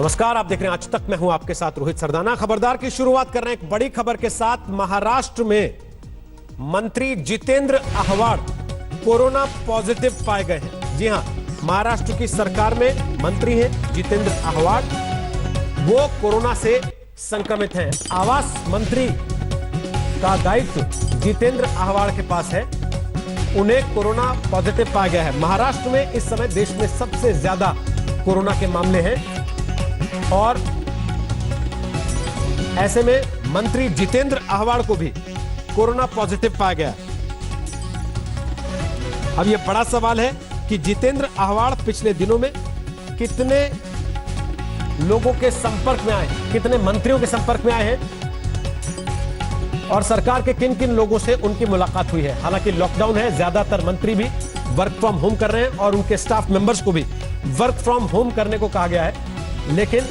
नमस्कार, आप देख रहे हैं आज तक। मैं हूं आपके साथ रोहित सरदाना। खबरदार की शुरुआत कर रहे हैं एक बड़ी खबर के साथ। महाराष्ट्र में मंत्री जितेंद्र आह्वाड कोरोना पॉजिटिव पाए गए हैं। जी हां, महाराष्ट्र की सरकार में मंत्री हैं जितेंद्र आह्वाड, वो कोरोना से संक्रमित हैं। आवास मंत्री का दायित्व जितेंद्र आह्वाड के पास है। उन्हें कोरोना पॉजिटिव पाया गया है। महाराष्ट्र में इस समय देश में सबसे ज्यादा कोरोना के मामले हैं और ऐसे में मंत्री जितेंद्र आह्वाड को भी कोरोना पॉजिटिव पाया गया। अब यह बड़ा सवाल है कि जितेंद्र आह्वाड पिछले दिनों में कितने लोगों के संपर्क में आए, कितने मंत्रियों के संपर्क में आए हैं और सरकार के किन किन लोगों से उनकी मुलाकात हुई है। हालांकि लॉकडाउन है, ज्यादातर मंत्री भी वर्क फ्रॉम होम कर रहे हैं और उनके स्टाफ मेंबर्स को भी वर्क फ्रॉम होम करने को कहा गया है। लेकिन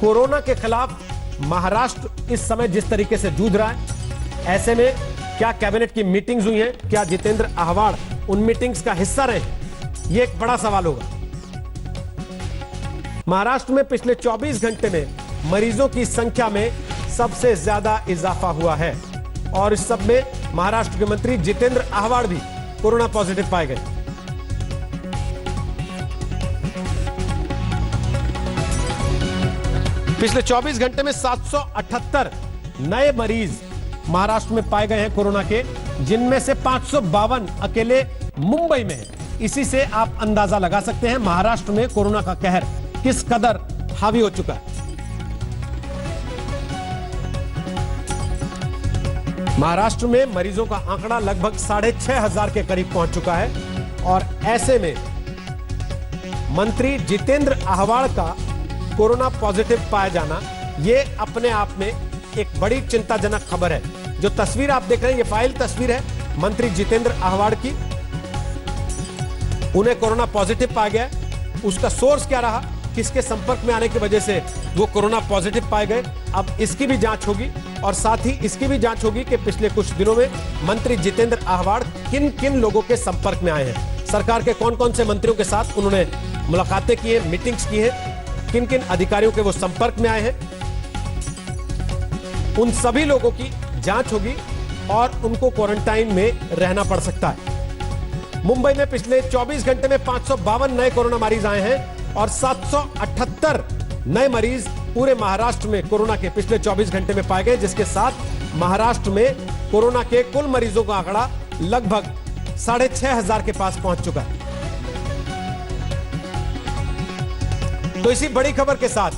कोरोना के खिलाफ महाराष्ट्र इस समय जिस तरीके से जूझ रहा है, ऐसे में क्या कैबिनेट की मीटिंग्स हुई हैं, क्या जितेंद्र आह्वाड उन मीटिंग्स का हिस्सा रहे, यह एक बड़ा सवाल होगा। महाराष्ट्र में पिछले 24 घंटे में मरीजों की संख्या में सबसे ज्यादा इजाफा हुआ है और इस सब में महाराष्ट्र के मंत्री जितेंद्र आह्वाड भी कोरोना पॉजिटिव पाए गए। पिछले 24 घंटे में 778 नए मरीज महाराष्ट्र में पाए गए हैं कोरोना के, जिनमें से 552 अकेले मुंबई में हैं। इसी से आप अंदाजा लगा सकते हैं महाराष्ट्र में कोरोना का कहर किस कदर हावी हो चुका है। महाराष्ट्र में मरीजों का आंकड़ा लगभग 6,500 के करीब पहुंच चुका है और ऐसे में मंत्री जितेंद्र आह्वाड का कोरोना पॉजिटिव पाया जाना यह अपने आप में एक बड़ी चिंताजनक खबर है। जो तस्वीर आप देख रहे हैं, यह फाइल तस्वीर है मंत्री जितेंद्र आह्वाड की। उन्हें कोरोना पॉजिटिव पाया गया। उसका सोर्स क्या रहा, किसके संपर्क में आने की वजह से वो कोरोना पॉजिटिव पाए गए, अब इसकी भी जांच होगी और साथ ही इसकी भी जांच होगी कि पिछले कुछ दिनों में मंत्री जितेंद्र आह्वाड किन किन लोगों के संपर्क में आए हैं, सरकार के कौन कौन से मंत्रियों के साथ उन्होंने मुलाकातें की हैं, मीटिंग्स की हैं, किन किन अधिकारियों के वो संपर्क में आए हैं। उन सभी लोगों की जांच होगी और उनको क्वारंटाइन में रहना पड़ सकता है। मुंबई में पिछले 24 घंटे में 552 नए कोरोना मरीज आए हैं और 778 नए मरीज पूरे महाराष्ट्र में कोरोना के पिछले 24 घंटे में पाए गए, जिसके साथ महाराष्ट्र में कोरोना के कुल मरीजों का आंकड़ा लगभग 6,500 के पास पहुंच चुका है। तो इसी बड़ी खबर के साथ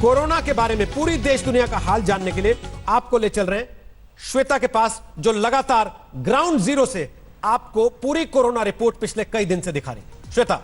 कोरोना के बारे में पूरी देश दुनिया का हाल जानने के लिए आपको ले चल रहे हैं श्वेता के पास, जो लगातार ग्राउंड जीरो से आपको पूरी कोरोना रिपोर्ट पिछले कई दिन से दिखा रही। श्वेता।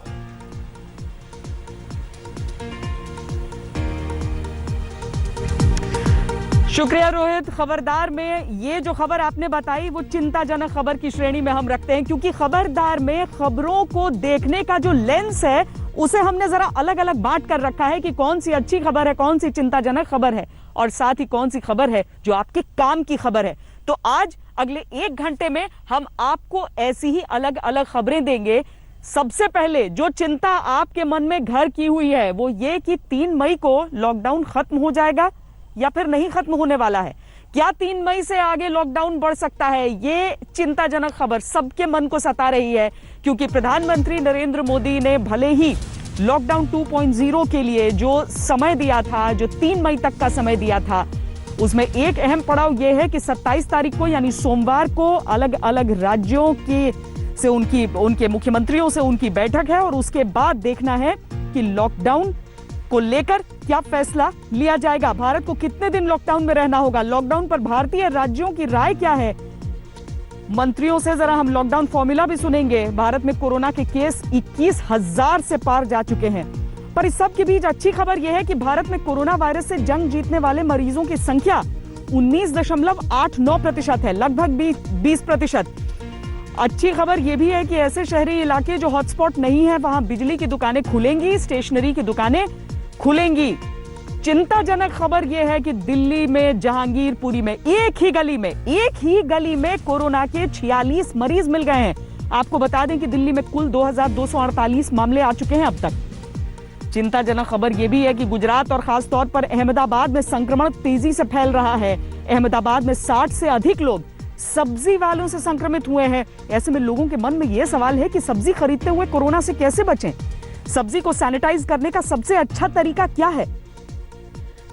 शुक्रिया रोहित। खबरदार में ये जो खबर आपने बताई वो चिंताजनक खबर की श्रेणी में हम रखते हैं, क्योंकि खबरदार में खबरों को देखने का जो लेंस है उसे हमने जरा अलग अलग बांट कर रखा है कि कौन सी अच्छी खबर है, कौन सी चिंताजनक खबर है और साथ ही कौन सी खबर है जो आपके काम की खबर है। तो आज अगले 1 घंटे में हम आपको ऐसी ही अलग अलग खबरें देंगे। सबसे पहले जो चिंता आपके मन में घर की हुई है वो ये कि 3 मई को लॉकडाउन खत्म हो जाएगा या फिर नहीं खत्म होने वाला है। क्या 3 मई से आगे लॉकडाउन बढ़ सकता है? ये चिंताजनक खबर सबके मन को सता रही है, क्योंकि प्रधानमंत्री नरेंद्र मोदी ने भले ही लॉकडाउन 2.0 के लिए जो समय दिया था, जो 3 मई तक का समय दिया था, उसमें एक अहम पड़ाव यह है कि 27 तारीख को यानी सोमवार को अलग अलग राज्यों की से उनके मुख्यमंत्रियों से उनकी बैठक है और उसके बाद देखना है कि लॉकडाउन को लेकर क्या फैसला लिया जाएगा। भारत को कितने दिन लॉकडाउन में रहना होगा, लॉकडाउन पर भारतीय राज्यों की राय क्या है। मंत्रियों से जरा हम लॉकडाउन फॉर्मूला भी सुनेंगे। भारत में कोरोना के केस 21,000 से पार जा चुके हैं। पर इस सब के बीच अच्छी खबर यह है कि भारत में कोरोना वायरस से जंग जीतने वाले मरीजों की संख्या 19.89% है, लगभग 20%। अच्छी खबर यह भी है कि ऐसे शहरी इलाके जो हॉटस्पॉट नहीं है वहां बिजली की दुकानें खुलेंगी, स्टेशनरी की दुकानें खुलेंगी। चिंताजनक खबर यह है कि दिल्ली में जहांगीरपुरी में एक ही गली में कोरोना के 46 मरीज मिल गए हैं। आपको बता दें कि दिल्ली में कुल 2,248 मामले आ चुके हैं अब तक। चिंताजनक खबर यह भी है कि गुजरात और खास तौर पर अहमदाबाद में संक्रमण तेजी से फैल रहा है। अहमदाबाद में 60 से अधिक लोग सब्जी वालों से संक्रमित हुए हैं। ऐसे में लोगों के मन में यह सवाल है कि सब्जी खरीदते हुए कोरोना से कैसे बचें? सब्जी को सैनिटाइज करने का सबसे अच्छा तरीका क्या है?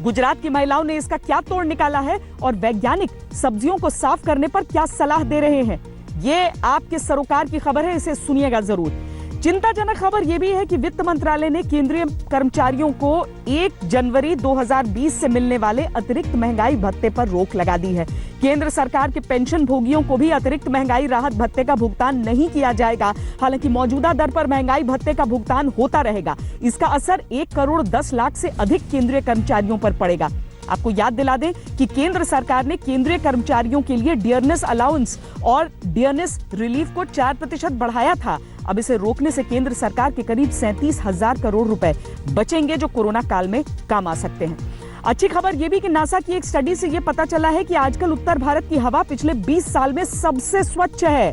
गुजरात की महिलाओं ने इसका क्या तोड़ निकाला है और वैज्ञानिक सब्जियों को साफ करने पर क्या सलाह दे रहे हैं? ये आपके सरोकार की खबर है, इसे सुनिएगा जरूर। चिंताजनक खबर यह भी है कि वित्त मंत्रालय ने केंद्रीय कर्मचारियों को 1 जनवरी 2020 से मिलने वाले अतिरिक्त महंगाई भत्ते पर रोक लगा दी है। केंद्र सरकार के पेंशन भोगियों को भी अतिरिक्त महंगाई राहत भत्ते का भुगतान नहीं किया जाएगा। हालांकि मौजूदा दर पर महंगाई भत्ते का भुगतान होता रहेगा। इसका असर 1 करोड़ 10 लाख से अधिक केंद्रीय कर्मचारियों पर पड़ेगा। आपको याद दिला दें कि केंद्र सरकार ने केंद्रीय कर्मचारियों के लिए डियरनेस अलाउंस और डियरनेस रिलीफ को 4% बढ़ाया था। अब इसे रोकने से केंद्र सरकार के करीब 37,000 करोड़ रुपए बचेंगे, जो कोरोना काल में काम आ सकते हैं। अच्छी खबर यह भी कि नासा की एक स्टडी से यह पता चला है कि आजकल उत्तर भारत की हवा पिछले 20 साल में सबसे स्वच्छ है।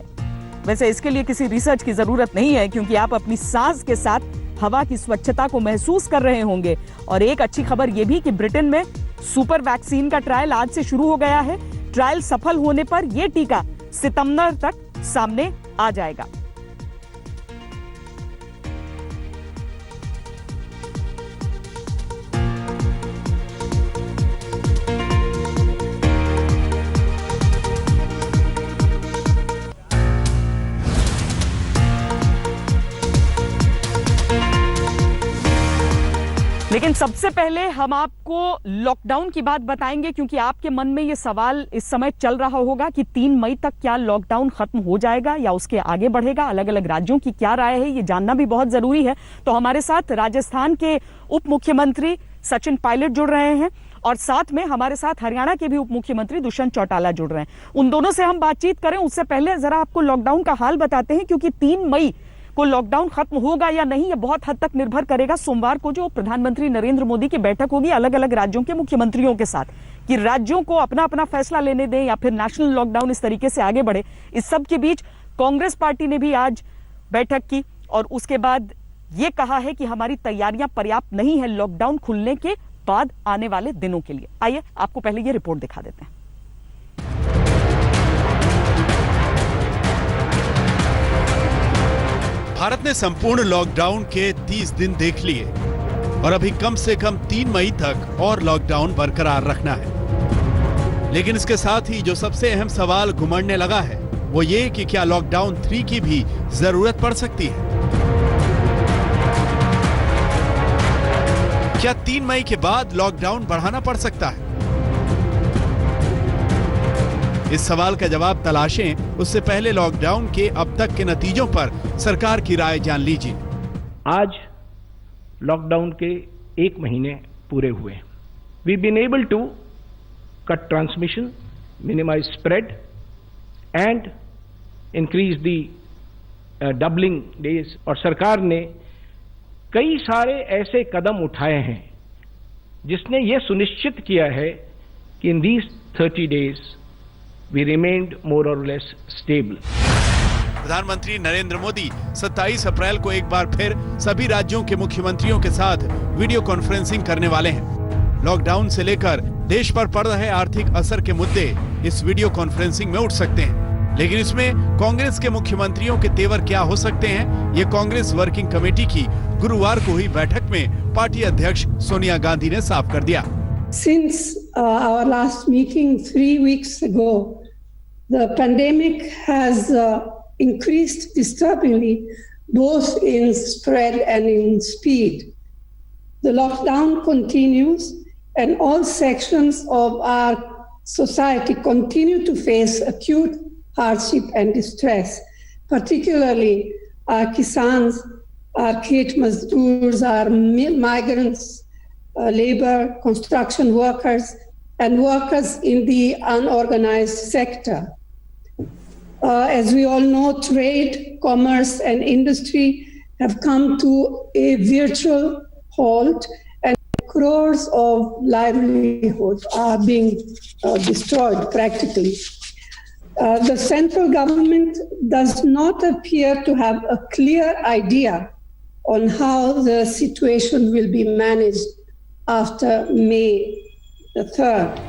वैसे इसके लिए किसी रिसर्च की जरूरत नहीं है, क्योंकि आप अपनी सांस के साथ हवा की स्वच्छता को महसूस कर रहे होंगे। और एक अच्छी खबर यह भी कि ब्रिटेन में सुपर वैक्सीन का ट्रायल आज से शुरू हो गया है। ट्रायल सफल होने पर यह टीका सितंबर तक सामने आ जाएगा। लेकिन सबसे पहले हम आपको लॉकडाउन की बात बताएंगे, क्योंकि आपके मन में यह सवाल इस समय चल रहा होगा कि 3 मई तक क्या लॉकडाउन खत्म हो जाएगा या उसके आगे बढ़ेगा। अलग अलग राज्यों की क्या राय है, ये जानना भी बहुत जरूरी है। तो हमारे साथ राजस्थान के उप मुख्यमंत्री सचिन पायलट जुड़ रहे हैं और साथ में हमारे साथ हरियाणा के भी उप मुख्यमंत्री दुष्यंत चौटाला जुड़ रहे हैं। उन दोनों से हम बातचीत करें उससे पहले जरा आपको लॉकडाउन का हाल बताते हैं, क्योंकि 3 मई को लॉकडाउन खत्म होगा या नहीं, यह बहुत हद तक निर्भर करेगा सोमवार को जो प्रधानमंत्री नरेंद्र मोदी की बैठक होगी अलग अलग राज्यों के मुख्यमंत्रियों के साथ, कि राज्यों को अपना अपना फैसला लेने दें या फिर नेशनल लॉकडाउन इस तरीके से आगे बढ़े। इस सब के बीच कांग्रेस पार्टी ने भी आज बैठक की और उसके बाद यह कहा है कि हमारी तैयारियां पर्याप्त नहीं है लॉकडाउन खुलने के बाद आने वाले दिनों के लिए। आइए आपको पहले यह रिपोर्ट दिखा देते हैं। भारत ने संपूर्ण लॉकडाउन के 30 दिन देख लिए और अभी कम से कम 3 मई तक और लॉकडाउन बरकरार रखना है। लेकिन इसके साथ ही जो सबसे अहम सवाल घुमड़ने लगा है वो ये कि क्या लॉकडाउन 3 की भी जरूरत पड़ सकती है। क्या 3 मई के बाद लॉकडाउन बढ़ाना पड़ सकता है? इस सवाल का जवाब तलाशें उससे पहले लॉकडाउन के अब तक के नतीजों पर सरकार की राय जान लीजिए। आज लॉकडाउन के 1 महीने पूरे हुए। We been able to cut transmission, minimise spread and increase the doubling days. और सरकार ने कई सारे ऐसे कदम उठाए हैं जिसने ये सुनिश्चित किया है कि in these 30 days we remained more or less stable. प्रधानमंत्री नरेंद्र मोदी 27 अप्रैल को एक बार फिर सभी राज्यों के मुख्यमंत्रियों के साथ वीडियो कॉन्फ्रेंसिंग करने वाले हैं। लॉकडाउन से लेकर देश पर पड़ रहे आर्थिक असर के मुद्दे इस वीडियो कॉन्फ्रेंसिंग में उठ सकते हैं। लेकिन इसमें कांग्रेस के मुख्यमंत्रियों के तेवर क्या हो सकते हैं, ये कांग्रेस वर्किंग कमेटी की गुरुवार को हुई बैठक में पार्टी अध्यक्ष सोनिया गांधी ने साफ कर दिया। Since our last meeting 3 weeks ago, the pandemic has increased disturbingly, both in spread and in speed. The lockdown continues, and all sections of our society continue to face acute hardship and distress, particularly our kisans, our khet mazdoors, our migrants, labor, construction workers, and workers in the unorganized sector. As we all know, trade, commerce, and industry have come to a virtual halt, and crores of livelihoods are being destroyed practically. The central government does not appear to have a clear idea on how the situation will be managed after May the 3rd.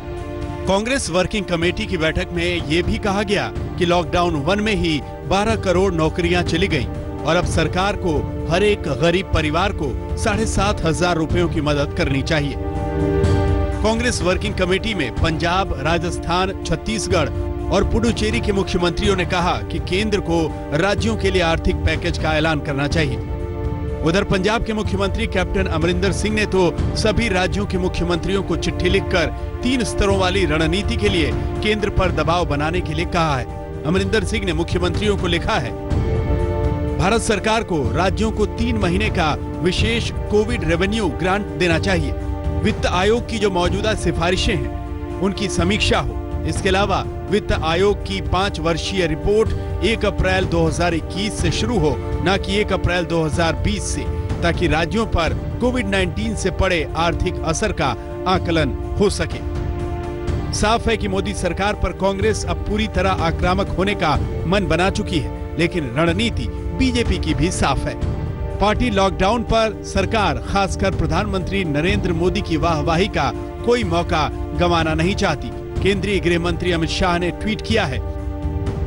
Congress working committee की बैठक में ये भी कहा गया कि lockdown 1 में ही 12 करोड़ नौकरियां चली गईं और अब सरकार को हर एक गरीब परिवार को 7,500 रुपयों की मदद करनी चाहिए। कांग्रेस वर्किंग कमेटी में पंजाब, राजस्थान, छत्तीसगढ़ और पुडुचेरी के मुख्यमंत्रियों ने कहा कि केंद्र को राज्यों के लिए आर्थिक पैकेज का ऐलान करना चाहिए। उधर पंजाब के मुख्यमंत्री कैप्टन अमरिंदर सिंह ने तो सभी राज्यों के मुख्यमंत्रियों को चिट्ठी लिखकर 3 स्तरों वाली रणनीति के लिए केंद्र पर दबाव बनाने के लिए कहा है। अमरिंदर सिंह ने मुख्यमंत्रियों को लिखा है, भारत सरकार को राज्यों को 3 महीने का विशेष कोविड रेवेन्यू ग्रांट देना चाहिए। वित्त आयोग की जो मौजूदा सिफारिशें हैं उनकी समीक्षा हो। इसके अलावा वित्त आयोग की 5 वर्षीय रिपोर्ट 1 अप्रैल 2021 से शुरू हो, न कि 1 अप्रैल 2020 से, ताकि राज्यों पर कोविड-19 से पड़े आर्थिक असर का आकलन हो सके। साफ है कि मोदी सरकार पर कांग्रेस अब पूरी तरह आक्रामक होने का मन बना चुकी है, लेकिन रणनीति बीजेपी की भी साफ है। पार्टी लॉकडाउन पर सरकार, खासकर प्रधानमंत्री नरेंद्र मोदी की वाहवाही का कोई मौका गंवाना नहीं चाहती। केंद्रीय गृह मंत्री अमित शाह ने ट्वीट किया है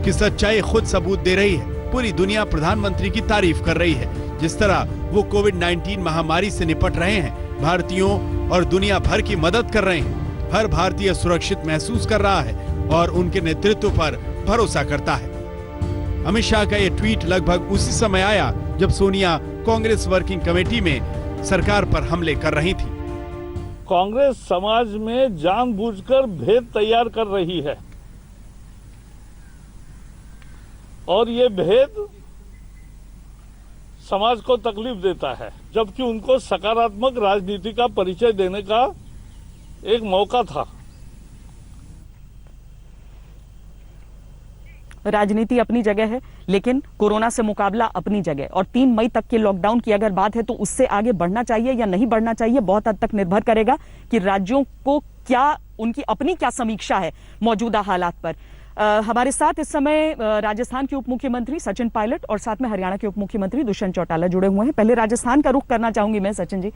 कि सच्चाई खुद सबूत दे रही है। पूरी दुनिया प्रधानमंत्री की तारीफ कर रही है। जिस तरह वो कोविड-19 महामारी से निपट रहे हैं, भारतीयों और दुनिया भर की मदद कर रहे हैं। हर भारतीय सुरक्षित महसूस कर रहा है और उनके नेतृत्व पर भरोसा करता है। अमित शाह का ये ट्वीट लगभग उसी समय आया जब सोनिया कांग्रेस वर्किंग कमेटी में सरकार पर हमले कर रही थी। कांग्रेस समाज में जानबूझकर भेद तैयार कर रही है और ये भेद समाज को तकलीफ देता है, जबकि उनको सकारात्मक राजनीति का परिचय देने का एक मौका था। राजनीति अपनी जगह है, लेकिन कोरोना से मुकाबला अपनी जगह। और 3 मई तक के लॉकडाउन की अगर बात है तो उससे आगे बढ़ना चाहिए या नहीं बढ़ना चाहिए, बहुत हद तक निर्भर करेगा कि राज्यों को क्या, उनकी अपनी क्या समीक्षा है मौजूदा हालात पर। हमारे साथ इस समय राजस्थान के उप मुख्यमंत्री सचिन पायलट और साथ में हरियाणा के उप मुख्यमंत्री दुष्यंत चौटाला जुड़े हुए हैं। पहले राजस्थान का रुख करना चाहूंगी मैं सचिन जी,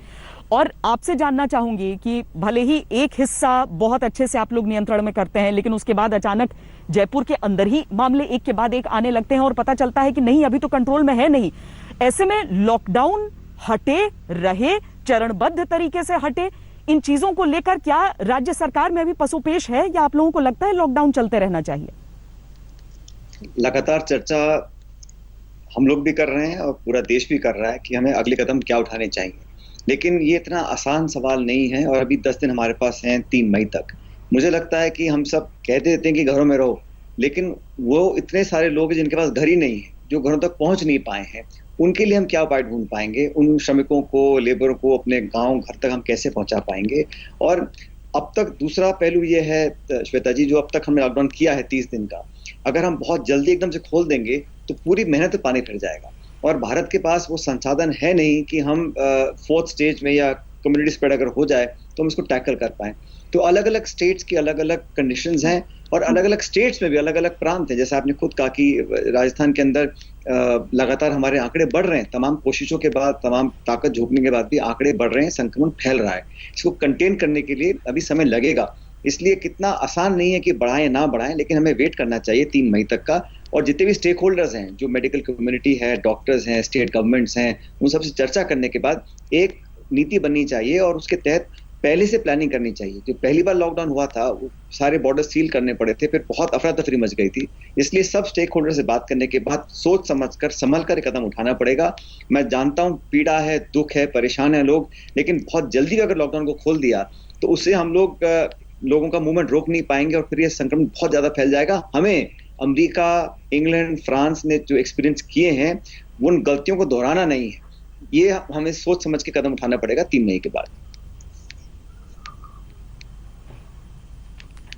और आपसे जानना चाहूंगी कि भले ही एक हिस्सा बहुत अच्छे से आप लोग नियंत्रण में करते हैं, लेकिन उसके बाद अचानक जयपुर के अंदर ही मामले एक के बाद एक आने लगते हैं और पता चलता है कि नहीं, अभी तो कंट्रोल में है नहीं। ऐसे में लॉकडाउन हटे रहे, चरणबद्ध तरीके से हटे, इन चीजों को लेकर क्या राज्य सरकार में अभी पसोपेश है या आप लोगों को लगता है लॉकडाउन चलते रहना चाहिए? लगातार चर्चा हम लोग भी कर रहे हैं और पूरा देश भी कर रहा है कि हमें अगले कदम क्या उठाने चाहिए, लेकिन ये इतना आसान सवाल नहीं है और अभी 10 दिन हमारे पास हैं 3 मई तक। मुझे लगता है कि हम सब कहते देते हैं कि घरों में रहो, लेकिन वो इतने सारे लोग जिनके पास घर ही नहीं है, जो घरों तक पहुंच नहीं पाए हैं, उनके लिए हम क्या उपाय ढूंढ पाएंगे? उन श्रमिकों को, लेबरों को अपने गांव घर तक हम कैसे पहुंचा पाएंगे? और अब तक दूसरा पहलू ये है श्वेता जी, जो अब तक हमने लॉकडाउन किया है 30 दिन का, अगर हम बहुत जल्दी एकदम से खोल देंगे तो पूरी मेहनत पानी फिर जाएगा और भारत के पास वो संसाधन है नहीं कि हम 4th स्टेज में या कम्युनिटी स्प्रेड अगर हो जाए तो हम इसको टैकल कर पाए। तो अलग अलग स्टेट्स की अलग अलग कंडीशंस हैं और अलग अलग स्टेट्स में भी अलग अलग प्रांत हैं। जैसे आपने खुद कहा कि राजस्थान के अंदर लगातार हमारे आंकड़े बढ़ रहे हैं, तमाम कोशिशों के बाद, तमाम ताकत झोंकने के बाद भी आंकड़े बढ़ रहे हैं, संक्रमण फैल रहा है। इसको कंटेन करने के लिए अभी समय लगेगा, इसलिए कितना आसान नहीं है कि बढ़ाएं ना बढ़ाएं, लेकिन हमें वेट करना चाहिए 3 मई तक का। और जितने भी स्टेक होल्डर्स हैं, जो मेडिकल कम्युनिटी है, डॉक्टर्स हैं, स्टेट गवर्नमेंट्स हैं, उन सबसे चर्चा करने के बाद एक नीति बननी चाहिए और उसके तहत पहले से प्लानिंग करनी चाहिए। जो पहली बार लॉकडाउन हुआ था, वो सारे बॉर्डर सील करने पड़े थे, फिर बहुत अफरा तफरी मच गई थी। इसलिए सब स्टेक होल्डर से बात करने के बाद सोच समझकर, संभल कर कदम उठाना पड़ेगा। मैं जानता हूँ पीड़ा है, दुख है, परेशान है लोग, लेकिन बहुत जल्दी अगर लॉकडाउन को खोल दिया तो उससे हम लोगों का मूवमेंट रोक नहीं पाएंगे और फिर ये संक्रमण बहुत ज्यादा फैल जाएगा। हमें अमेरिका, इंग्लैंड, फ्रांस ने जो एक्सपीरियंस किए हैं, उन गलतियों को दोहराना नहीं है। ये हमें सोच समझ के कदम उठाना पड़ेगा 3 मई के बाद।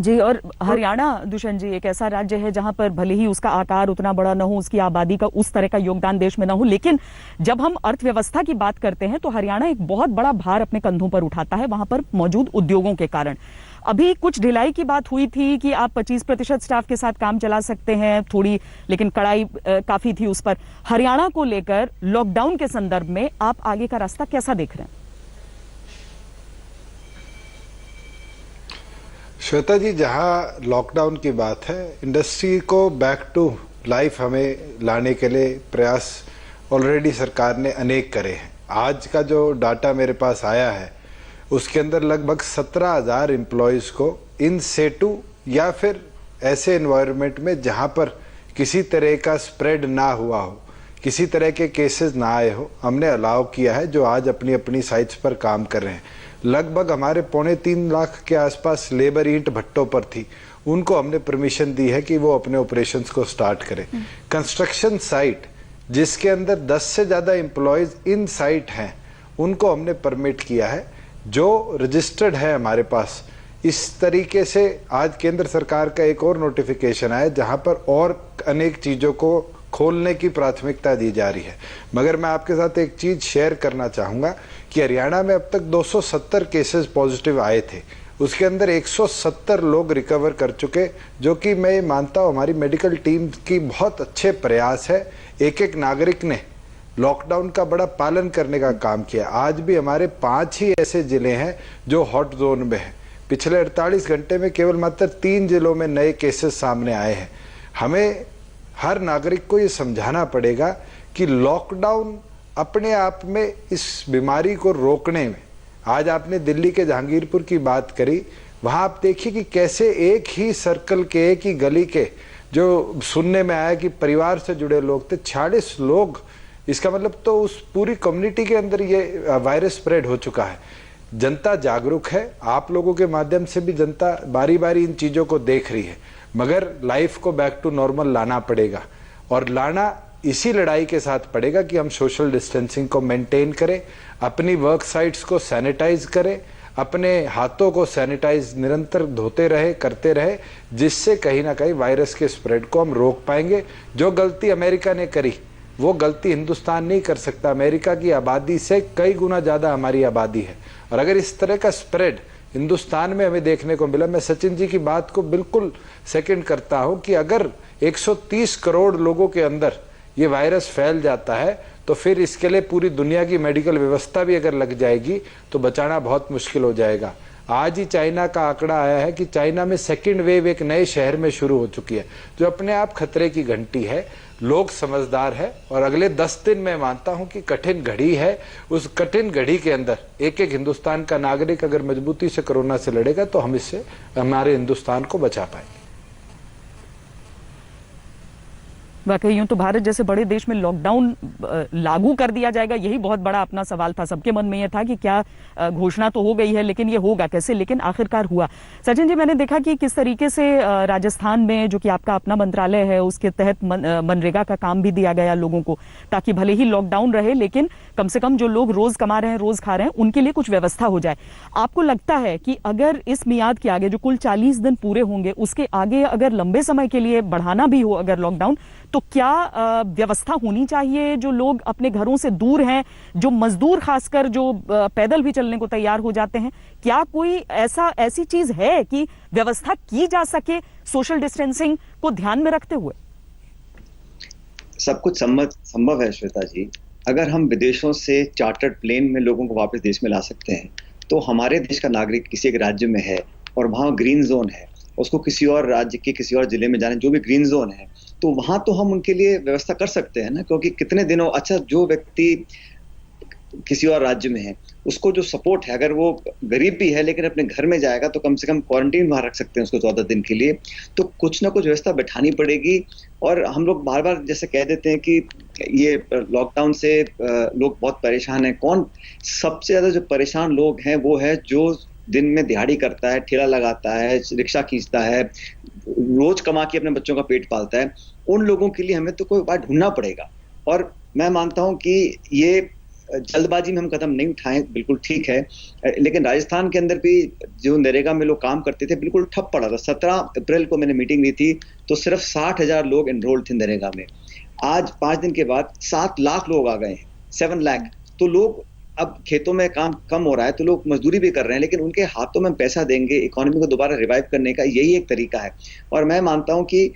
जी, और हरियाणा दुष्यंत जी एक ऐसा राज्य है जहां पर भले ही उसका आकार उतना बड़ा न हो, उसकी आबादी का उस तरह का योगदान देश में न हो, लेकिन जब हम अर्थव्यवस्था की बात करते हैं तो हरियाणा एक बहुत बड़ा भार अपने कंधों पर उठाता है वहां पर मौजूद उद्योगों के कारण। अभी कुछ ढिलाई की बात हुई थी कि आप 25% स्टाफ के साथ काम चला सकते हैं थोड़ी, लेकिन कड़ाई काफी थी उस पर। हरियाणा को लेकर लॉकडाउन के संदर्भ में आप आगे का रास्ता कैसा देख रहे हैं? श्वेता जी, जहां लॉकडाउन की बात है, इंडस्ट्री को बैक टू लाइफ हमें लाने के लिए प्रयास ऑलरेडी सरकार ने अनेक करे हैं। आज का जो डाटा मेरे पास आया है उसके अंदर लगभग 17,000 एम्प्लॉयज़ को इन सेटू या फिर ऐसे एनवायरनमेंट में जहां पर किसी तरह का स्प्रेड ना हुआ हो, किसी तरह के केसेस ना आए हो, हमने अलाउ किया है, जो आज अपनी अपनी साइट्स पर काम कर रहे हैं। लगभग हमारे 2.25 लाख के आसपास लेबर ईंट भट्टों पर थी, उनको हमने परमिशन दी है कि वो अपने ऑपरेशंस को स्टार्ट करें। कंस्ट्रक्शन साइट जिसके अंदर 10 से ज़्यादा एम्प्लॉयज़ इन साइट हैं, उनको हमने परमिट किया है, जो रजिस्टर्ड है हमारे पास। इस तरीके से आज केंद्र सरकार का एक और नोटिफिकेशन आया जहां पर और अनेक चीज़ों को खोलने की प्राथमिकता दी जा रही है। मगर मैं आपके साथ एक चीज़ शेयर करना चाहूँगा कि हरियाणा में अब तक 270 केसेस पॉजिटिव आए थे, उसके अंदर 170 लोग रिकवर कर चुके, जो कि मैं मानता हूँ हमारी मेडिकल टीम की बहुत अच्छे प्रयास है। एक एक नागरिक ने लॉकडाउन का बड़ा पालन करने का काम किया। आज भी हमारे 5 ही ऐसे जिले हैं जो हॉट जोन में हैं। पिछले 48 घंटे में केवल मात्र 3 जिलों में नए केसेस सामने आए हैं। हमें हर नागरिक को ये समझाना पड़ेगा कि लॉकडाउन अपने आप में इस बीमारी को रोकने में, आज आपने दिल्ली के जहांगीरपुर की बात करी, वहाँ आप देखिए कि कैसे एक ही सर्कल के, एक ही गली के, जो सुनने में आया कि परिवार से जुड़े लोग थे, 46 लोग, इसका मतलब तो उस पूरी कम्युनिटी के अंदर ये वायरस स्प्रेड हो चुका है। जनता जागरूक है, आप लोगों के माध्यम से भी जनता बारी बारी इन चीज़ों को देख रही है, मगर लाइफ को बैक टू नॉर्मल लाना पड़ेगा, और लाना इसी लड़ाई के साथ पड़ेगा कि हम सोशल डिस्टेंसिंग को मेंटेन करें, अपनी वर्क साइट्स को सैनिटाइज करें, अपने हाथों को सैनिटाइज निरंतर धोते रहे, करते रहे, जिससे कहीं ना कहीं वायरस के स्प्रेड को हम रोक पाएंगे। जो गलती अमेरिका ने करी वो गलती हिंदुस्तान नहीं कर सकता। अमेरिका की आबादी से कई गुना ज़्यादा हमारी आबादी है, और अगर इस तरह का स्प्रेड हिंदुस्तान में हमें देखने को मिला, मैं सचिन जी की बात को बिल्कुल सेकंड करता हूं कि अगर 130 करोड़ लोगों के अंदर ये वायरस फैल जाता है तो फिर इसके लिए पूरी दुनिया की मेडिकल व्यवस्था भी अगर लग जाएगी तो बचाना बहुत मुश्किल हो जाएगा। आज ही चाइना का आंकड़ा आया है कि चाइना में सेकेंड वेव एक नए शहर में शुरू हो चुकी है, जो अपने आप खतरे की घंटी है। लोग समझदार है, और अगले 10 दिन मैं मानता हूं कि कठिन घड़ी है। उस कठिन घड़ी के अंदर एक एक हिंदुस्तान का नागरिक अगर मजबूती से कोरोना से लड़ेगा तो हम इससे हमारे हिंदुस्तान को बचा पाएंगे। वाकई यूं तो भारत जैसे बड़े देश में लॉकडाउन लागू कर दिया जाएगा, यही बहुत बड़ा अपना सवाल था। सबके मन में यह था कि क्या घोषणा तो हो गई है, लेकिन ये होगा कैसे, लेकिन आखिरकार हुआ। सचिन जी, मैंने देखा कि किस तरीके से राजस्थान में, जो कि आपका अपना मंत्रालय है, उसके तहत मनरेगा का काम भी दिया गया लोगों को, ताकि भले ही लॉकडाउन रहे लेकिन कम से कम जो लोग रोज कमा रहे हैं, रोज खा रहे हैं, उनके लिए कुछ व्यवस्था हो जाए। आपको लगता है कि अगर इस मियाद के आगे, जो कुल 40 दिन पूरे होंगे, उसके आगे अगर लंबे समय के लिए बढ़ाना भी हो अगर लॉकडाउन, तो क्या व्यवस्था होनी चाहिए? जो लोग अपने घरों से दूर हैं, जो मजदूर खासकर जो पैदल भी चलने को तैयार हो जाते हैं, क्या कोई ऐसी चीज है कि व्यवस्था की जा सके सोशल डिस्टेंसिंग को ध्यान में रखते हुए? सब कुछ संभव है श्वेता जी। अगर हम विदेशों से चार्टर्ड प्लेन में लोगों को वापस देश में ला सकते हैं, तो हमारे देश का नागरिक किसी एक राज्य में है और वहाँ ग्रीन जोन है, उसको किसी और राज्य के किसी और जिले में जाने, जो भी ग्रीन जोन है, तो वहां तो हम उनके लिए व्यवस्था कर सकते हैं ना। क्योंकि कितने दिनों, अच्छा जो व्यक्ति किसी और राज्य में है उसको जो सपोर्ट है, अगर वो गरीब भी है लेकिन अपने घर में जाएगा तो कम से कम क्वारंटीन वहां रख सकते हैं उसको 14 दिन के लिए। तो कुछ ना कुछ व्यवस्था बैठानी पड़ेगी। और हम लोग बार बार जैसे कह देते हैं कि ये लॉकडाउन से लोग बहुत परेशान हैं। कौन सबसे ज्यादा जो परेशान लोग हैं वो है जो दिन में दिहाड़ी करता है, ठेला लगाता है, रिक्शा खींचता है, रोज कमा के अपने बच्चों का पेट पालता है। उन लोगों के लिए हमें तो कोई उपाय ढूंढना पड़ेगा। और मैं मानता हूं कि ये जल्दबाजी में हम कदम नहीं उठाएं, बिल्कुल ठीक है, लेकिन राजस्थान के अंदर भी जो नरेगा में लोग काम करते थे बिल्कुल ठप पड़ा था। 17 अप्रैल को मैंने मीटिंग ली थी तो सिर्फ 60,000 लोग एनरोल्ड थे नरेगा में। आज 5 दिन के बाद 7 लाख लोग आ गए हैं, 7 लाख। तो लोग अब खेतों में काम कम हो रहा है तो लोग मजदूरी भी कर रहे हैं, लेकिन उनके हाथों में पैसा देंगे इकोनॉमी को दोबारा रिवाइव करने का, यही एक तरीका है। और मैं मानता हूं कि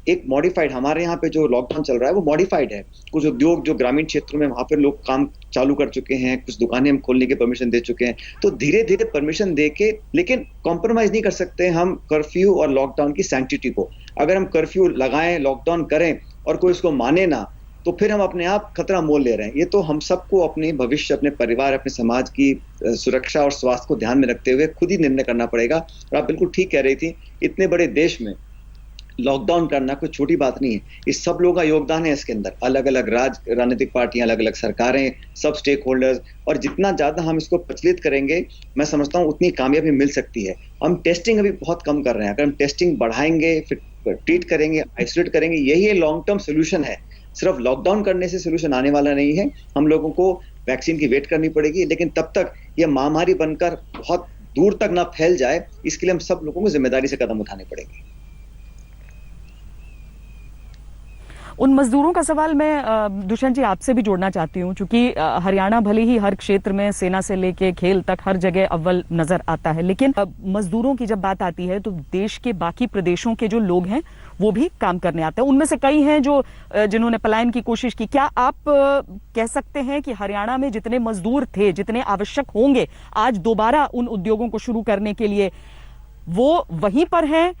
एक मॉडिफाइड, हमारे यहाँ पे जो लॉकडाउन चल रहा है वो मॉडिफाइड है। कुछ उद्योग जो ग्रामीण क्षेत्रों में वहां पे लोग काम चालू कर चुके हैं, कुछ दुकानें हम खोलने की परमिशन दे चुके हैं, तो धीरे धीरे परमिशन दे के, लेकिन कॉम्प्रोमाइज नहीं कर सकते हम कर्फ्यू और लॉकडाउन की सैंक्टिटी को। अगर हम कर्फ्यू लगाएं, लॉकडाउन करें और कोई इसको माने ना, तो फिर हम अपने आप खतरा मोल ले रहे हैं। ये तो हम सबको अपने भविष्य, अपने परिवार, अपने समाज की सुरक्षा और स्वास्थ्य को ध्यान में रखते हुए खुद ही निर्णय करना पड़ेगा। और आप बिल्कुल ठीक कह रही थी, इतने बड़े देश में लॉकडाउन करना कोई छोटी बात नहीं है। इस सब लोगों का योगदान है इसके अंदर, अलग अलग राजनीतिक पार्टियां, अलग अलग सरकारें, सब स्टेक होल्डर्स। और जितना ज्यादा हम इसको प्रचलित करेंगे, मैं समझता हूं उतनी कामयाबी मिल सकती है। हम टेस्टिंग अभी बहुत कम कर रहे हैं, अगर हम टेस्टिंग बढ़ाएंगे, फिर ट्रीट करेंगे, आइसोलेट करेंगे, यही लॉन्ग टर्म सोल्यूशन है। सिर्फ लॉकडाउन करने से सोल्यूशन आने वाला नहीं है। हम लोगों को वैक्सीन की वेट करनी पड़ेगी, लेकिन तब तक यह महामारी बनकर बहुत दूर तक ना फैल जाए, इसके लिए हम सब लोगों को जिम्मेदारी से कदम उठाने पड़ेंगे। उन मजदूरों का सवाल मैं दुष्यंत जी आपसे भी जोड़ना चाहती हूँ, क्योंकि हरियाणा भले ही हर क्षेत्र में सेना से लेके खेल तक हर जगह अव्वल नजर आता है, लेकिन मजदूरों की जब बात आती है तो देश के बाकी प्रदेशों के जो लोग हैं वो भी काम करने आते हैं। उनमें से कई हैं जो जिन्होंने पलायन की कोशिश की। क्या आप कह सकते हैं कि हरियाणा में जितने मजदूर थे, जितने आवश्यक होंगे आज दोबारा उन उद्योगों को शुरू करने के लिए, वो वहीं पर हैं?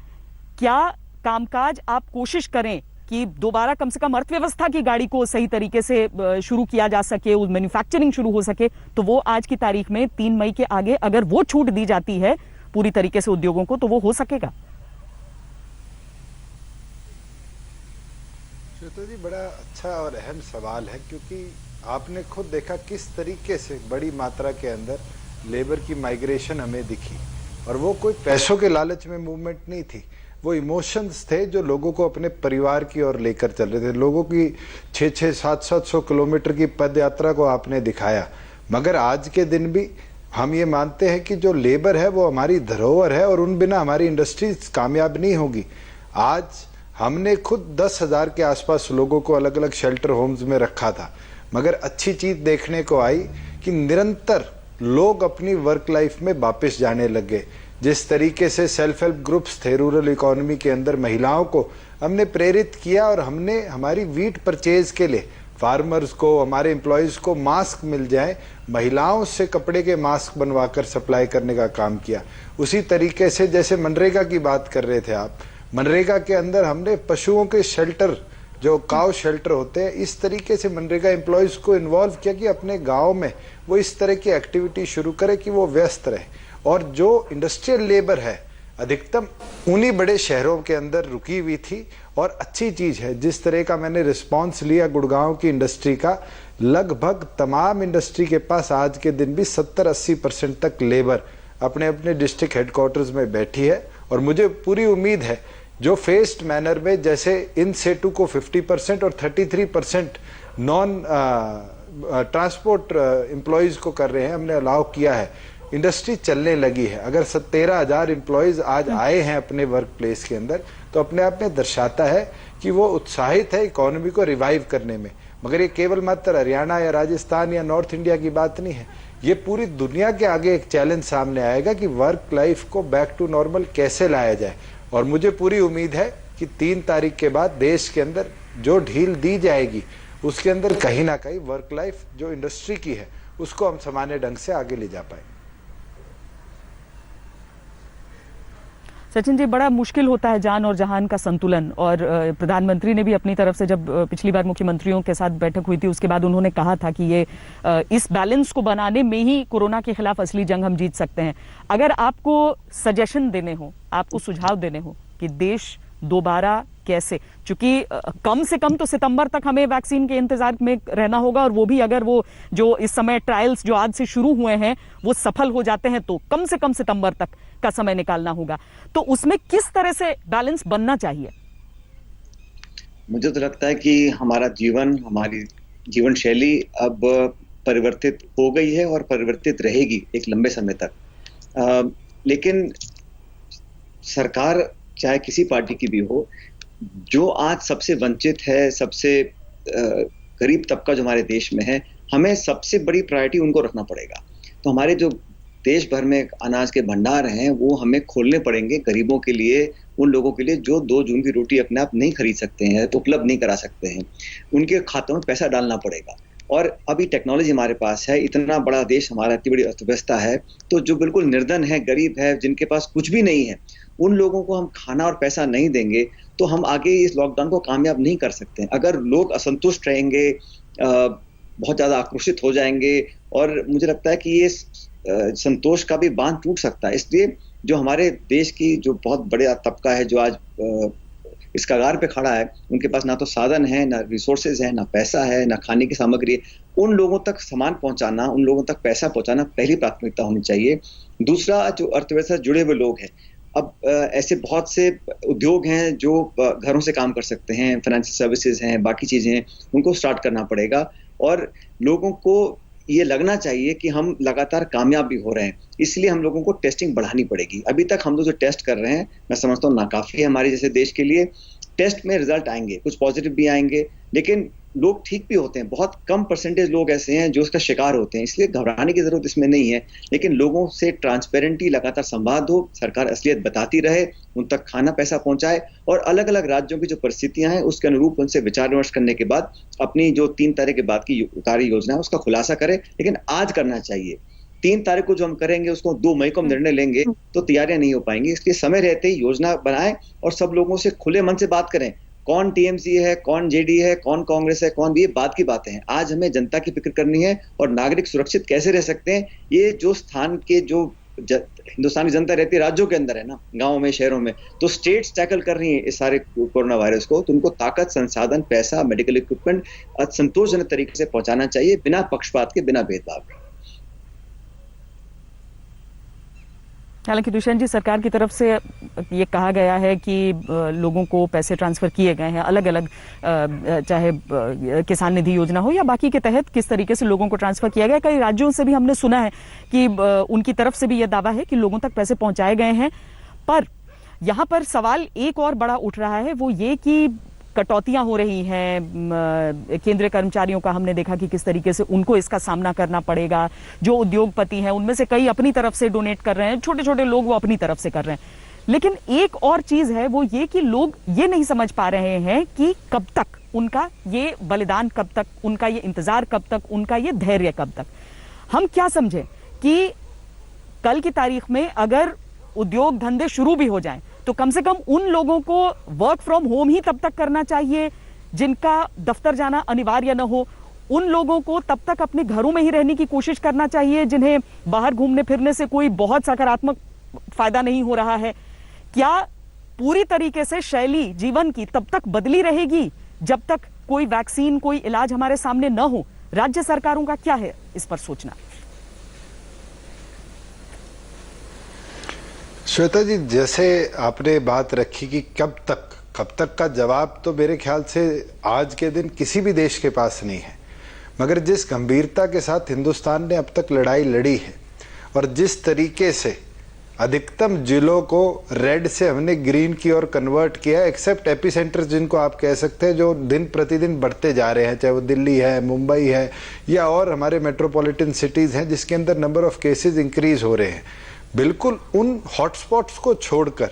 क्या कामकाज आप कोशिश करें कि दोबारा कम से कम अर्थव्यवस्था की गाड़ी को सही तरीके से शुरू किया जा सके, मैन्युफैक्चरिंग शुरू हो सके, तो वो आज की तारीख में 3 मई के आगे अगर वो छूट दी जाती है पूरी तरीके से उद्योगों को, तो वो हो सकेगा? श्वेता जी, बड़ा अच्छा और अहम सवाल है, क्योंकि आपने खुद देखा किस तरीके से बड़ी मात्रा के अंदर लेबर की माइग्रेशन हमें दिखी, और वो कोई पैसों के लालच में मूवमेंट नहीं थी, वो इमोशंस थे जो लोगों को अपने परिवार की ओर लेकर चल रहे थे। लोगों की 600, 700 किलोमीटर की पद यात्रा को आपने दिखाया। मगर आज के दिन भी हम ये मानते हैं कि जो लेबर है वो हमारी धरोहर है, और उन बिना हमारी इंडस्ट्रीज कामयाब नहीं होगी। आज हमने खुद 10,000 के आसपास लोगों को अलग अलग शेल्टर होम्स में रखा था, मगर अच्छी चीज देखने को आई कि निरंतर लोग अपनी वर्क लाइफ में वापस जाने लग गए। जिस तरीके से सेल्फ हेल्प ग्रुप्स थे रूरल इकोनॉमी के अंदर, महिलाओं को हमने प्रेरित किया, और हमने हमारी वीट परचेज के लिए फार्मर्स को, हमारे एम्प्लॉयज़ को मास्क मिल जाए, महिलाओं से कपड़े के मास्क बनवाकर सप्लाई करने का काम किया। उसी तरीके से जैसे मनरेगा की बात कर रहे थे आप, मनरेगा के अंदर हमने पशुओं के शेल्टर, जो काउ शेल्टर होते हैं, इस तरीके से मनरेगा एम्प्लॉयज़ को इन्वॉल्व किया कि अपने गाँव में वो इस तरह की एक्टिविटी शुरू करे कि वो व्यस्त रहे। और जो इंडस्ट्रियल लेबर है अधिकतम उन्हीं बड़े शहरों के अंदर रुकी हुई थी। और अच्छी चीज़ है जिस तरह का मैंने रिस्पांस लिया गुड़गांव की इंडस्ट्री का, लगभग तमाम इंडस्ट्री के पास आज के दिन भी 70-80% तक लेबर अपने अपने डिस्ट्रिक्ट हेडक्वार्टर्स में बैठी है। और मुझे पूरी उम्मीद है जो फेस्ड मैनर में जैसे इन सेटू को 50% और 33% नॉन ट्रांसपोर्ट एम्प्लॉयज़ को कर रहे हैं, हमने अलाउ किया है, इंडस्ट्री चलने लगी है। अगर 13,000 एम्प्लॉयज़ आज आए हैं अपने वर्क प्लेस के अंदर, तो अपने आप में दर्शाता है कि वो उत्साहित है इकोनॉमी को रिवाइव करने में। मगर ये केवल मात्र हरियाणा या राजस्थान या नॉर्थ इंडिया की बात नहीं है, ये पूरी दुनिया के आगे एक चैलेंज सामने आएगा कि वर्क लाइफ को बैक टू नॉर्मल कैसे लाया जाए। और मुझे पूरी उम्मीद है कि 3 तारीख के बाद देश के अंदर जो ढील दी जाएगी, उसके अंदर कहीं ना कहीं वर्क लाइफ जो इंडस्ट्री की है उसको हम सामान्य ढंग से आगे ले जा पाएंगे। सचिन जी, बड़ा मुश्किल होता है जान और जहान का संतुलन, और प्रधानमंत्री ने भी अपनी तरफ से, जब पिछली बार मुख्यमंत्रियों के साथ बैठक हुई थी उसके बाद उन्होंने कहा था कि ये इस बैलेंस को बनाने में ही कोरोना के खिलाफ असली जंग हम जीत सकते हैं। अगर आपको सजेशन देने हो, आपको सुझाव देने हो कि देश दोबारा कैसे, चूंकि कम से कम तो सितंबर तक हमें वैक्सीन के इंतजार में रहना होगा, और वो भी अगर वो जो इस समय ट्रायल्स जो आज से शुरू हुए हैं वो सफल हो जाते हैं तो कम से कम सितंबर तक का समय निकालना होगा, तो उसमें किस तरह से बैलेंस बनना चाहिए? मुझे तो लगता है कि हमारा जीवन, हमारी जीवन शैली अब परिवर्तित हो गई है और परिवर्तित रहेगी एक लंबे समय तक। लेकिन सरकार चाहे किसी पार्टी की भी हो, जो आज सबसे वंचित है, सबसे गरीब तबका जो हमारे देश में है, हमें सबसे बड़ी प्रायोरिटी उनको रखना पड़ेगा। तो हमारे जो देश भर में अनाज के भंडार हैं वो हमें खोलने पड़ेंगे गरीबों के लिए, उन लोगों के लिए जो 2 जून की रोटी अपने आप नहीं खरीद सकते हैं, तो उपलब्ध नहीं करा सकते हैं, उनके खातों में पैसा डालना पड़ेगा। और अभी टेक्नोलॉजी हमारे पास है, इतना बड़ा देश हमारा, इतनी बड़ी अर्थव्यवस्था है, तो जो बिल्कुल निर्धन है, गरीब है, जिनके पास कुछ भी नहीं है, उन लोगों को हम खाना और पैसा नहीं देंगे तो हम आगे इस लॉकडाउन को कामयाब नहीं कर सकते। अगर लोग असंतुष्ट रहेंगे, बहुत ज्यादा आक्रोशित हो जाएंगे, और मुझे लगता है कि ये संतोष का भी बांध टूट सकता है। इसलिए जो हमारे देश की जो बहुत बड़ा तबका है, जो आज इस कगार पे खड़ा है, उनके पास ना तो साधन है, ना रिसोर्सेज है, ना पैसा है, ना खाने की सामग्री है, उन लोगों तक सामान पहुंचाना, उन लोगों तक पैसा पहुंचाना पहली प्राथमिकता होनी चाहिए। दूसरा, जो अर्थव्यवस्था से जुड़े हुए लोग हैं, अब ऐसे बहुत से उद्योग हैं जो घरों से काम कर सकते हैं, फाइनेंशियल सर्विसेज हैं, बाकी चीजें हैं, उनको स्टार्ट करना पड़ेगा। और लोगों को ये लगना चाहिए कि हम लगातार कामयाब भी हो रहे हैं, इसलिए हम लोगों को टेस्टिंग बढ़ानी पड़ेगी। अभी तक हम लोग जो टेस्ट कर रहे हैं, मैं समझता हूँ नाकाफी है हमारे जैसे देश के लिए। टेस्ट में रिजल्ट आएंगे, कुछ पॉजिटिव भी आएंगे, लेकिन लोग ठीक भी होते हैं। बहुत कम परसेंटेज लोग ऐसे हैं जो इसका शिकार होते हैं, इसलिए घबराने की जरूरत इसमें नहीं है। लेकिन लोगों से ट्रांसपेरेंटली लगातार संवाद हो, सरकार असलियत बताती रहे, उन तक खाना पैसा पहुंचाए, और अलग अलग राज्यों की जो परिस्थितियां हैं उसके अनुरूप उनसे विचार विमर्श करने के बाद अपनी जो 3 तारीख के बाद की कार्य योजना है उसका खुलासा करें। लेकिन आज करना चाहिए। 3 तारीख को जो हम करेंगे उसको 2 मई को हम निर्णय लेंगे तो तैयारियां नहीं हो पाएंगी। इसलिए समय रहते ही योजना बनाएं और सब लोगों से खुले मन से बात करें। कौन टीएमसी है, कौन जेडी है, कौन कांग्रेस है, कौन भी, ये बात की बातें हैं। आज हमें जनता की फिक्र करनी है और नागरिक सुरक्षित कैसे रह सकते हैं। ये जो स्थान के जो हिंदुस्तान की जनता रहती है राज्यों के अंदर है ना, गांवों में, शहरों में, तो स्टेट्स टैकल कर रही है इस सारे कोरोना वायरस को, तो उनको ताकत, संसाधन, पैसा, मेडिकल इक्विपमेंट संतोषजनक तरीके से पहुंचाना चाहिए, बिना पक्षपात के, बिना भेदभाव के। हालांकि दुष्यंत जी, सरकार की तरफ से ये कहा गया है कि लोगों को पैसे ट्रांसफर किए गए हैं अलग अलग, चाहे किसान निधि योजना हो या बाकी के तहत किस तरीके से लोगों को ट्रांसफर किया गया। कई राज्यों से भी हमने सुना है कि उनकी तरफ से भी यह दावा है कि लोगों तक पैसे पहुंचाए गए हैं। पर यहाँ पर सवाल एक और बड़ा उठ रहा है, वो ये कि कटौतियां हो रही हैं केंद्रीय कर्मचारियों का। हमने देखा कि किस तरीके से उनको इसका सामना करना पड़ेगा। जो उद्योगपति हैं उनमें से कई अपनी तरफ से डोनेट कर रहे हैं, छोटे छोटे लोग वो अपनी तरफ से कर रहे हैं। लेकिन एक और चीज है, वो ये कि लोग ये नहीं समझ पा रहे हैं कि कब तक उनका ये बलिदान, कब तक उनका ये इंतजार, कब तक उनका ये धैर्य, कब तक। हम क्या समझें कि कल की तारीख में अगर उद्योग धंधे शुरू भी हो जाएं तो कम से कम उन लोगों को वर्क फ्रॉम होम ही तब तक करना चाहिए जिनका दफ्तर जाना अनिवार्य न हो। उन लोगों को तब तक अपने घरों में ही रहने की कोशिश करना चाहिए जिन्हें बाहर घूमने फिरने से कोई बहुत सकारात्मक फायदा नहीं हो रहा है। क्या पूरी तरीके से शैली जीवन की तब तक बदली रहेगी जब तक कोई वैक्सीन, कोई इलाज हमारे सामने न हो? राज्य सरकारों का क्या है इस पर सोचना? श्वेता जी, जैसे आपने बात रखी कि कब तक का जवाब तो मेरे ख्याल से आज के दिन किसी भी देश के पास नहीं है। मगर जिस गंभीरता के साथ हिंदुस्तान ने अब तक लड़ाई लड़ी है और जिस तरीके से अधिकतम जिलों को रेड से हमने ग्रीन की ओर कन्वर्ट किया, एक्सेप्ट एपिसेंटर जिनको आप कह सकते हैं, जो दिन प्रतिदिन बढ़ते जा रहे हैं, चाहे वो दिल्ली है, मुंबई है या और हमारे मेट्रोपॉलिटन सिटीज हैं जिसके अंदर नंबर ऑफ केसेस इंक्रीज हो रहे हैं। बिल्कुल उन हॉटस्पॉट्स को छोड़कर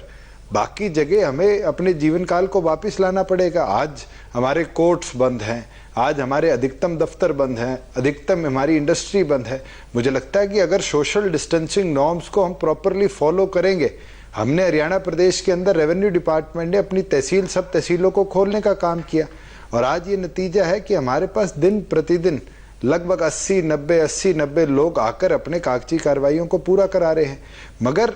बाकी जगह हमें अपने जीवन काल को वापस लाना पड़ेगा। आज हमारे कोर्ट्स बंद हैं, आज हमारे अधिकतम दफ्तर बंद हैं, अधिकतम हमारी इंडस्ट्री बंद है। मुझे लगता है कि अगर सोशल डिस्टेंसिंग नॉर्म्स को हम प्रॉपरली फॉलो करेंगे, हमने हरियाणा प्रदेश के अंदर रेवेन्यू डिपार्टमेंट ने अपनी तहसील, सब तहसीलों को खोलने का काम किया और आज ये नतीजा है कि हमारे पास दिन प्रतिदिन लगभग 80-90 लोग आकर अपने कागजी कार्रवाइयों को पूरा करा रहे हैं। मगर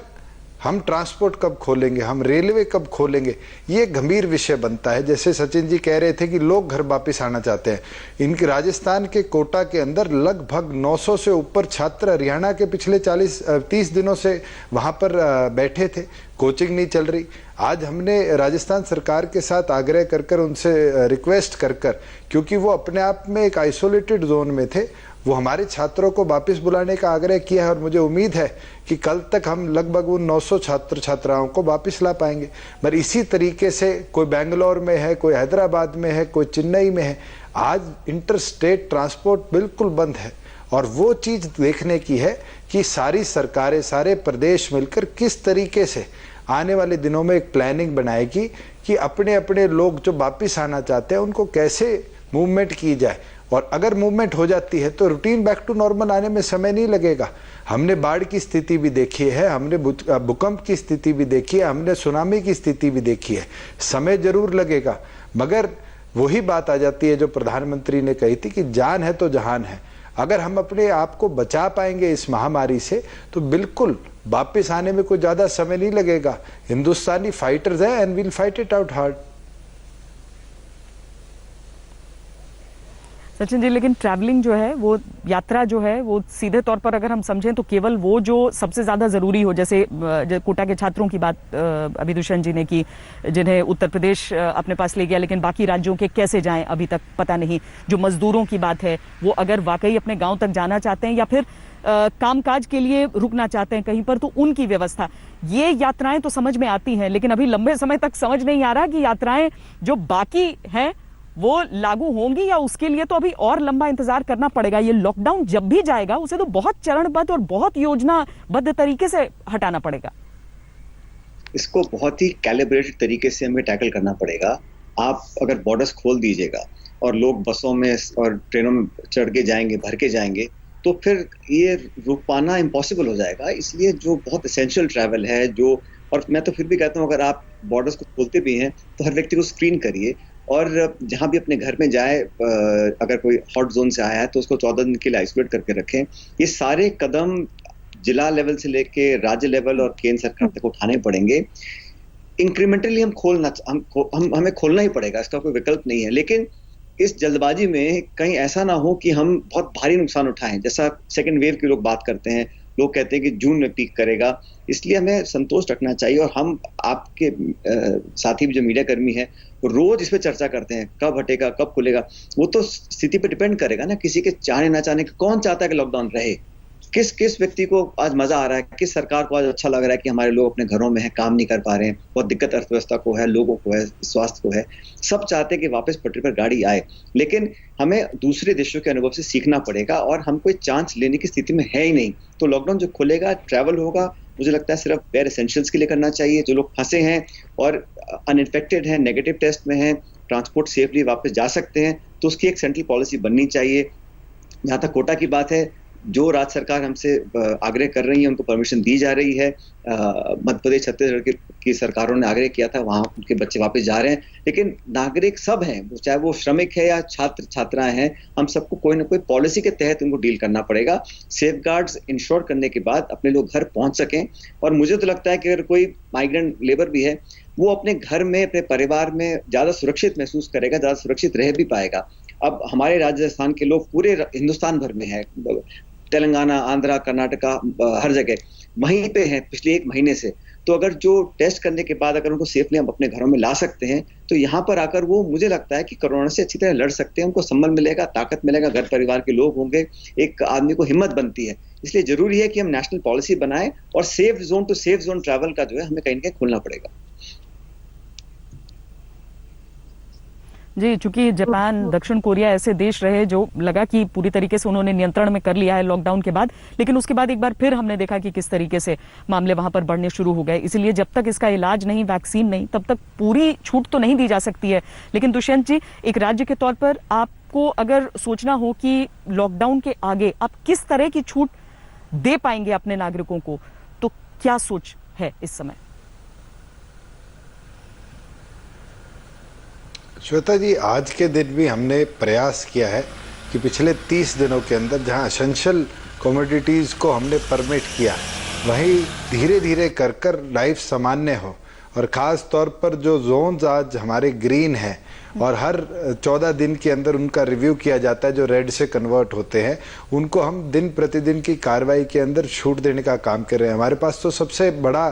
हम ट्रांसपोर्ट कब खोलेंगे, हम रेलवे कब खोलेंगे, ये गंभीर विषय बनता है। जैसे सचिन जी कह रहे थे कि लोग घर वापस आना चाहते हैं। इनके राजस्थान के कोटा के अंदर लगभग 900 से ऊपर छात्र हरियाणा के पिछले 30 दिनों से वहाँ पर बैठे थे। कोचिंग नहीं चल रही। आज हमने राजस्थान सरकार के साथ आग्रह कर कर उनसे रिक्वेस्ट कर कर, क्योंकि वो अपने आप में एक आइसोलेटेड जोन में थे, वो हमारे छात्रों को वापस बुलाने का आग्रह किया है और मुझे उम्मीद है कि कल तक हम लगभग उन 900 छात्र छात्राओं को वापस ला पाएंगे। पर इसी तरीके से कोई बेंगलोर में है, कोई हैदराबाद में है, कोई चेन्नई में है। आज इंटर स्टेट ट्रांसपोर्ट बिल्कुल बंद है और वो चीज़ देखने की है कि सारी सरकारें, सारे प्रदेश मिलकर किस तरीके से आने वाले दिनों में एक प्लानिंग बनाएगी कि अपने अपने लोग जो वापस आना चाहते हैं उनको कैसे मूवमेंट की जाए। और अगर मूवमेंट हो जाती है तो रूटीन बैक टू नॉर्मल आने में समय नहीं लगेगा। हमने बाढ़ की स्थिति भी देखी है, हमने भूकंप की स्थिति भी देखी है, हमने सुनामी की स्थिति भी देखी है। समय जरूर लगेगा, मगर वही बात आ जाती है जो प्रधानमंत्री ने कही थी कि जान है तो जहान है। अगर हम अपने आप को बचा पाएंगे इस महामारी से तो बिल्कुल वापस आने में कोई ज़्यादा समय नहीं लगेगा। हिंदुस्तानी फाइटर्स हैं and will fight it out hard. Sachin ji, लेकिन ट्रैवलिंग जो है, वो यात्रा जो है, वो सीधे तौर पर अगर हम समझें तो केवल वो जो सबसे ज़्यादा ज़रूरी हो, जैसे कोटा के छात्रों की बात अभी दुष्यंत जी ने की, जिन्हें उत्तर प्रदेश अपने पास ले गया, लेकिन बाकी राज्यों के कैसे जाएं अभी तक पता नहीं। जो मजदूरों की बात है, वो अगर वाकई अपने गांव तक जाना चाहते हैं या फिर कामकाज के लिए रुकना चाहते हैं कहीं पर, तो उनकी व्यवस्था, ये यात्राएं तो समझ में आती हैं, लेकिन अभी लंबे समय तक समझ नहीं आ रहा कि यात्राएं जो बाकी हैं वो लागू होंगी या उसके लिए तो अभी और लंबा इंतजार करना पड़ेगा। ये लॉकडाउन जब भी जाएगा उसे तो बहुत चरणबद्ध और बहुत योजनाबद्ध तरीके से हटाना पड़ेगा। इसको बहुत ही कैलिब्रेटेड तरीके से हमें टैकल करना पड़ेगा। आप अगर बॉर्डर्स खोल दीजिएगा और लोग बसों में और ट्रेनों में चढ़ के जाएंगे, भर के जाएंगे, तो फिर ये रुक पाना इम्पॉसिबल हो जाएगा। इसलिए जो बहुत एसेंशियल ट्रैवल है, जो, और मैं तो फिर भी कहता हूँ अगर आप बॉर्डर्स को खोलते भी हैं तो हर व्यक्ति को स्क्रीन करिए और जहाँ भी अपने घर में जाए, अगर कोई हॉट जोन से आया है तो उसको 14 दिन के लिए आइसोलेट करके रखें। ये सारे कदम जिला लेवल से लेके राज्य लेवल और केंद्र सरकार तक उठाने पड़ेंगे। इंक्रीमेंटली हमें खोलना ही पड़ेगा, इसका कोई विकल्प नहीं है। लेकिन इस जल्दबाजी में कहीं ऐसा ना हो कि हम बहुत भारी नुकसान उठाएं, जैसा सेकेंड वेव के लोग बात करते हैं। लोग कहते हैं कि जून में पीक करेगा, इसलिए हमें संतोष रखना चाहिए। और हम आपके साथी भी जो मीडिया कर्मी हैं रोज इस पे चर्चा करते हैं, कब हटेगा, कब खुलेगा। वो तो स्थिति पे डिपेंड करेगा ना, किसी के चाहने ना चाहने। कौन चाहता है कि लॉकडाउन रहे? किस व्यक्ति को आज मजा आ रहा है, किस सरकार को आज अच्छा लग रहा है कि हमारे लोग अपने घरों में हैं, काम नहीं कर पा रहे हैं, बहुत दिक्कत अर्थव्यवस्था को है, लोगों को है, स्वास्थ्य को है। सब चाहते हैं कि वापस पटरी पर गाड़ी आए, लेकिन हमें दूसरे देशों के अनुभव से सीखना पड़ेगा और हम कोई चांस लेने की स्थिति में है ही नहीं। तो लॉकडाउन जो खुलेगा, ट्रैवल होगा, मुझे लगता है सिर्फ बेयर एसेंशियल्स के लिए करना चाहिए। जो लोग फंसे हैं और अनइन्फेक्टेड हैं, नेगेटिव टेस्ट में हैं, ट्रांसपोर्ट सेफली वापस जा सकते हैं, तो उसकी एक सेंट्रल पॉलिसी बननी चाहिए। जहाँ तक कोटा की बात है, जो राज्य सरकार हमसे आग्रह कर रही है उनको परमिशन दी जा रही है। मध्य प्रदेश, छत्तीसगढ़ की सरकारों ने आग्रह किया था, वहां उनके बच्चे वापस जा रहे हैं। लेकिन नागरिक सब हैं, चाहे वो श्रमिक है या छात्र छात्राएं हैं, हम सबको कोई ना कोई पॉलिसी के तहत उनको डील करना पड़ेगा। सेफ गार्ड्स इंश्योर करने के बाद अपने लोग घर पहुंच सकें। और मुझे तो लगता है कि अगर कोई माइग्रेंट लेबर भी है, वो अपने घर में, अपने परिवार में ज्यादा सुरक्षित महसूस करेगा, ज्यादा सुरक्षित रह भी पाएगा। अब हमारे राजस्थान के लोग पूरे हिंदुस्तान भर में है, तेलंगाना, आंध्रा, कर्नाटका, हर जगह वहीं पे हैं पिछले 1 महीने से। तो अगर जो टेस्ट करने के बाद अगर उनको सेफली हम अपने घरों में ला सकते हैं, तो यहाँ पर आकर वो, मुझे लगता है कि कोरोना से अच्छी तरह लड़ सकते हैं। उनको संबल मिलेगा, ताकत मिलेगा, घर परिवार के लोग होंगे, एक आदमी को हिम्मत बनती है। इसलिए जरूरी है कि हम नेशनल पॉलिसी बनाएं और safe zone to safe zone travel का जो है हमें कहीं ना कहीं खोलना पड़ेगा। जी, चूंकि जापान, दक्षिण कोरिया ऐसे देश रहे जो लगा कि पूरी तरीके से उन्होंने नियंत्रण में कर लिया है लॉकडाउन के बाद, लेकिन उसके बाद एक बार फिर हमने देखा कि किस तरीके से मामले वहां पर बढ़ने शुरू हो गए। इसलिए जब तक इसका इलाज नहीं, वैक्सीन नहीं, तब तक पूरी छूट तो नहीं दी जा सकती है। लेकिन दुष्यंत जी, एक राज्य के तौर पर आपको अगर सोचना हो कि लॉकडाउन के आगे आप किस तरह की छूट दे पाएंगे अपने नागरिकों को, तो क्या सोच है इस समय? श्वेता जी, आज के दिन भी हमने प्रयास किया है कि पिछले 30 दिनों के अंदर जहां एसेंशियल कमोडिटीज़ को हमने परमिट किया, वहीं धीरे धीरे कर लाइफ सामान्य हो। और ख़ास तौर पर जो जोन्स आज हमारे ग्रीन हैं और हर 14 दिन के अंदर उनका रिव्यू किया जाता है। जो रेड से कन्वर्ट होते हैं उनको हम दिन प्रतिदिन की कार्रवाई के अंदर छूट देने का काम कर रहे हैं। हमारे पास तो सबसे बड़ा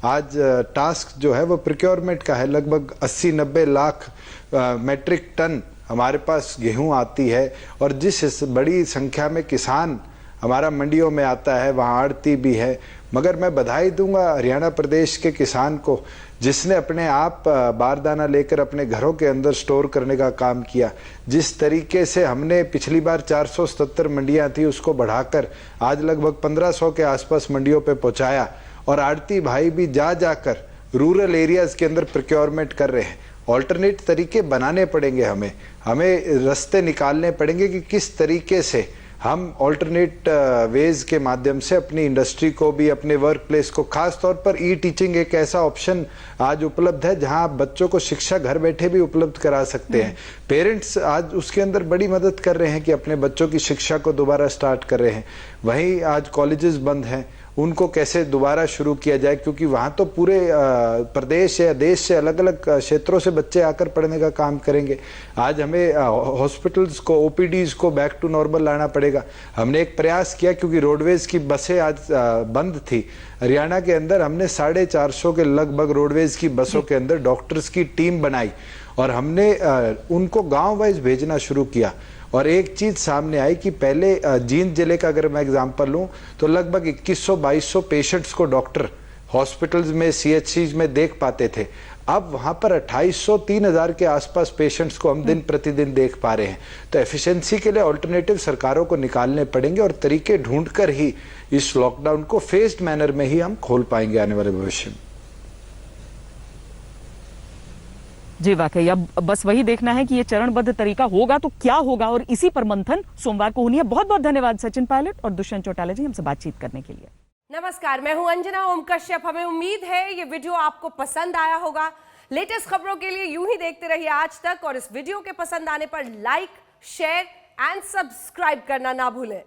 आज टास्क जो है वो प्रोक्योरमेंट का है। लगभग 80-90 लाख मेट्रिक टन हमारे पास गेहूं आती है और जिस बड़ी संख्या में किसान हमारा मंडियों में आता है वहाँ आड़ती भी है। मगर मैं बधाई दूंगा हरियाणा प्रदेश के किसान को जिसने अपने आप बारदाना लेकर अपने घरों के अंदर स्टोर करने का काम किया। जिस तरीके से हमने पिछली बार 477 मंडियां थी उसको बढ़ाकर आज लगभग 1500 के आसपास मंडियों पे पहुंचाया और आड़ती भाई भी जा जाकर रूरल एरियाज के अंदर प्रोक्योरमेंट कर रहे हैं। ऑल्टरनेट तरीके बनाने पड़ेंगे, हमें रास्ते निकालने पड़ेंगे कि किस तरीके से हम ऑल्टरनेट वेज के माध्यम से अपनी इंडस्ट्री को भी, अपने वर्क प्लेस को, खास तौर पर ई टीचिंग एक ऐसा ऑप्शन आज उपलब्ध है जहां आप बच्चों को शिक्षा घर बैठे भी उपलब्ध करा सकते हैं। पेरेंट्स आज उसके अंदर बड़ी मदद कर रहे हैं कि अपने बच्चों की शिक्षा को दोबारा स्टार्ट कर रहे हैं। वहीं आज कॉलेजेस बंद हैं, उनको कैसे दोबारा शुरू किया जाए, क्योंकि वहाँ तो पूरे प्रदेश या देश से अलग अलग क्षेत्रों से बच्चे आकर पढ़ने का काम करेंगे। आज हमें हॉस्पिटल्स को, ओपीडीज को बैक टू नॉर्मल लाना पड़ेगा। हमने एक प्रयास किया क्योंकि रोडवेज की बसें आज बंद थी हरियाणा के अंदर। हमने 450 के लगभग रोडवेज की बसों के अंदर डॉक्टर्स की टीम बनाई और हमने उनको गाँव वाइज भेजना शुरू किया। और एक चीज सामने आई कि पहले जींद जिले का अगर मैं एग्जांपल लूं तो लगभग 2100-2200 पेशेंट्स को डॉक्टर हॉस्पिटल्स में, सीएचसीज में देख पाते थे। अब वहां पर 2800-3000 के आसपास पेशेंट्स को हम दिन प्रतिदिन देख पा रहे हैं। तो एफिशिएंसी के लिए ऑल्टरनेटिव सरकारों को निकालने पड़ेंगे और तरीके ढूंढकर ही इस लॉकडाउन को फेज्ड मैनर में ही हम खोल पाएंगे आने वाले भविष्य में। जी वाकई, अब बस वही देखना है कि ये चरणबद्ध तरीका होगा तो क्या होगा और इसी पर मंथन सोमवार को होनी है। बहुत बहुत धन्यवाद सचिन पायलट और दुष्यंत चौटाला जी हमसे बातचीत करने के लिए। नमस्कार, मैं हूं अंजना ओम कश्यप। हमें उम्मीद है ये वीडियो आपको पसंद आया होगा। लेटेस्ट खबरों के लिए यूं ही देखते रहिए आज तक और इस वीडियो के पसंद आने पर लाइक, शेयर एंड सब्सक्राइब करना ना भूलें।